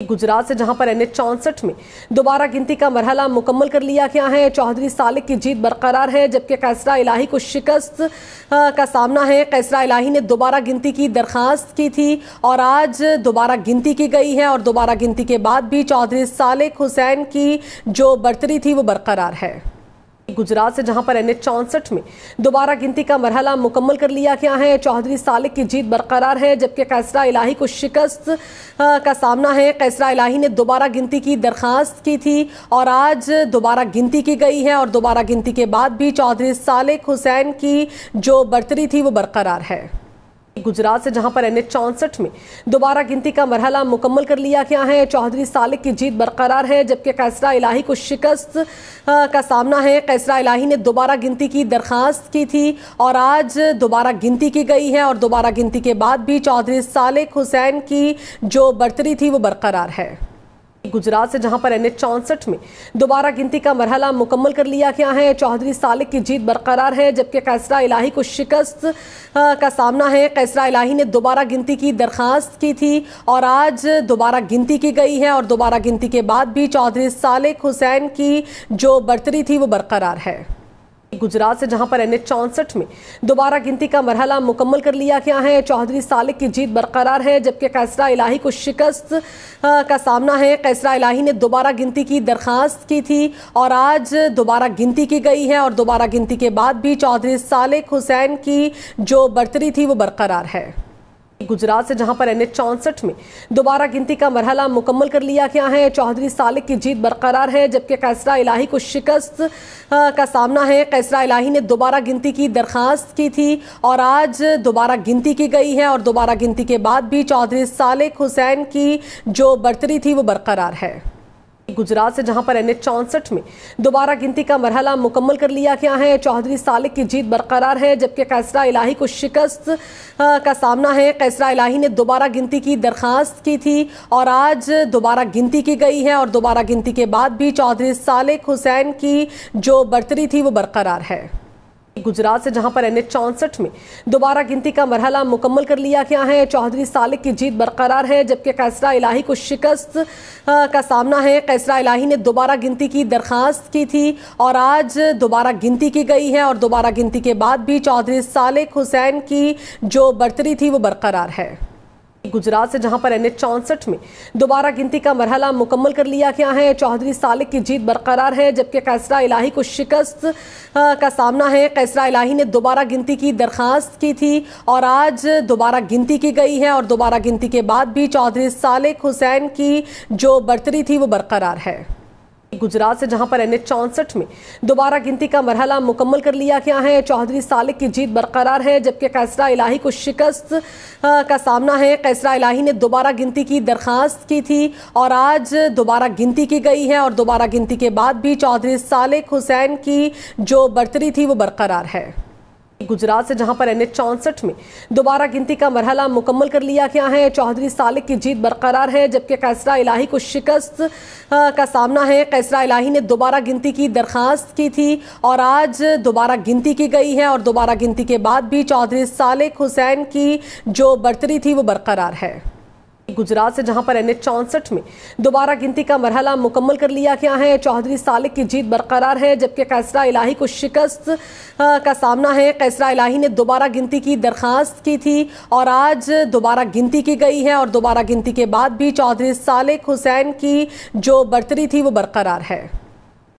गुजरात से जहां पर NH-64 में दोबारा गिनती का मरहला मुकम्मल कर लिया गया है। चौधरी सालिक की जीत बरकरार है, जबकि कैसरा इलाही को शिकस्त का सामना है। कैसरा इलाही ने दोबारा गिनती की दरखास्त की थी और आज दोबारा गिनती की गई है और दोबारा गिनती के बाद भी चौधरी सालिक हुसैन की जो बढ़तरी थी वो बरकरार है। गुजरात से जहां पर NH-64 में दोबारा गिनती का मरहला मुकम्मल कर लिया गया है। चौधरी सालिक की जीत बरकरार है, जबकि कैसरा इलाही को शिकस्त का सामना है। कैसरा इलाही ने दोबारा गिनती की दरखास्त की थी और आज दोबारा गिनती की गई है और दोबारा गिनती के बाद भी चौधरी सालिक हुसैन की जो बढ़तरी थी वो बरकरार है। गुजरात से जहां पर NH-64 में दोबारा गिनती का मरहला मुकम्मल कर लिया गया है। चौधरी सालिक की जीत बरकरार है, जबकि कैसरा इलाही को शिकस्त का सामना है। कैसरा इलाही ने दोबारा गिनती की दरखास्त की थी और आज दोबारा गिनती की गई है और दोबारा गिनती के बाद भी चौधरी सालिक हुसैन की जो बढ़तरी थी वो बरकरार है। गुजरात से जहां पर NH-64 में दोबारा गिनती का मरहला मुकम्मल कर लिया गया है। चौधरी सालिक की जीत बरकरार है, जबकि कैसरा इलाही को शिकस्त का सामना है। कैसरा इलाही ने दोबारा गिनती की दरखास्त की थी और आज दोबारा गिनती की गई है और दोबारा गिनती के बाद भी चौधरी सालिक हुसैन की जो बढ़तरी थी वो बरकरार है। गुजरात से जहां पर NH-64 में दोबारा गिनती का मरहला मुकम्मल कर लिया गया है। चौधरी सालिक की जीत बरकरार है, जबकि कैसरा इलाही को शिकस्त का सामना है। कैसरा इलाही ने दोबारा गिनती की दरखास्त की थी और आज दोबारा गिनती की गई है और दोबारा गिनती के बाद भी चौधरी सालिक हुसैन की जो बढ़तरी थी वो बरकरार है। गुजरात से जहां पर NH-64 में दोबारा गिनती का मरहला मुकम्मल कर लिया गया है। चौधरी सालिक की जीत बरकरार है, जबकि कैसरा इलाही को शिकस्त का सामना है। कैसरा इलाही ने दोबारा गिनती की दरखास्त की थी और आज दोबारा गिनती की गई है और दोबारा गिनती के बाद भी चौधरी सालिक हुसैन की जो बढ़तरी थी वो बरकरार है। गुजरात से जहां पर NH-64 में दोबारा गिनती का मरहला मुकम्मल कर लिया गया है। चौधरी सालिक की जीत बरकरार है, जबकि कैसरा इलाही को शिकस्त का सामना है। कैसरा इलाही ने दोबारा गिनती की दरखास्त की थी और आज दोबारा गिनती की गई है और दोबारा गिनती के बाद भी चौधरी सालिक हुसैन की जो बढ़तरी थी वो बरकरार है। गुजरात से जहां पर NH-64 में दोबारा गिनती का मरहला मुकम्मल कर लिया गया है। चौधरी सालिक की जीत बरकरार है, जबकि कैसरा इलाही को शिकस्त का सामना है। कैसरा इलाही ने दोबारा गिनती की दरखास्त की थी और आज दोबारा गिनती की गई है और दोबारा गिनती के बाद भी चौधरी सालिक हुसैन की जो बढ़तरी थी वो बरकरार है। गुजरात से जहां पर NH-64 में दोबारा गिनती का मरहला मुकम्मल कर लिया गया है। चौधरी सालिक की जीत बरकरार है, जबकि कैसरा इलाही को शिकस्त का सामना है। कैसरा इलाही ने दोबारा गिनती की दरखास्त की थी और आज दोबारा गिनती की गई है और दोबारा गिनती के बाद भी चौधरी सालिक हुसैन की जो बढ़तरी थी वो बरकरार है। गुजरात से जहां पर NH-64 में दोबारा गिनती का मरहला मुकम्मल कर लिया गया है। चौधरी सालिक की जीत बरकरार है, जबकि कैसरा इलाही को शिकस्त का सामना है। कैसरा इलाही ने दोबारा गिनती की दरखास्त की थी और आज दोबारा गिनती की गई है और दोबारा गिनती के बाद भी चौधरी सालिक हुसैन की जो बढ़तरी थी वो बरकरार है। गुजरात से जहां पर NH-64 में दोबारा गिनती का मरहला मुकम्मल कर लिया गया है। चौधरी सालिक की जीत बरकरार है, जबकि कैसरा इलाही को शिकस्त का सामना है। कैसरा इलाही ने दोबारा गिनती की दरखास्त की थी और आज दोबारा गिनती की गई है और दोबारा गिनती के बाद भी चौधरी सालिक हुसैन की जो बढ़तरी थी वो बरकरार है। गुजरात से जहां पर NH-64 में दोबारा गिनती का मरहला मुकम्मल कर लिया गया है। चौधरी सालिक की जीत बरकरार है, जबकि कैसरा इलाही को शिकस्त का सामना है। कैसरा इलाही ने दोबारा गिनती की दरखास्त की थी और आज दोबारा गिनती की गई है और दोबारा गिनती के बाद भी चौधरी सालिक हुसैन की जो बढ़तरी थी वो बरकरार है।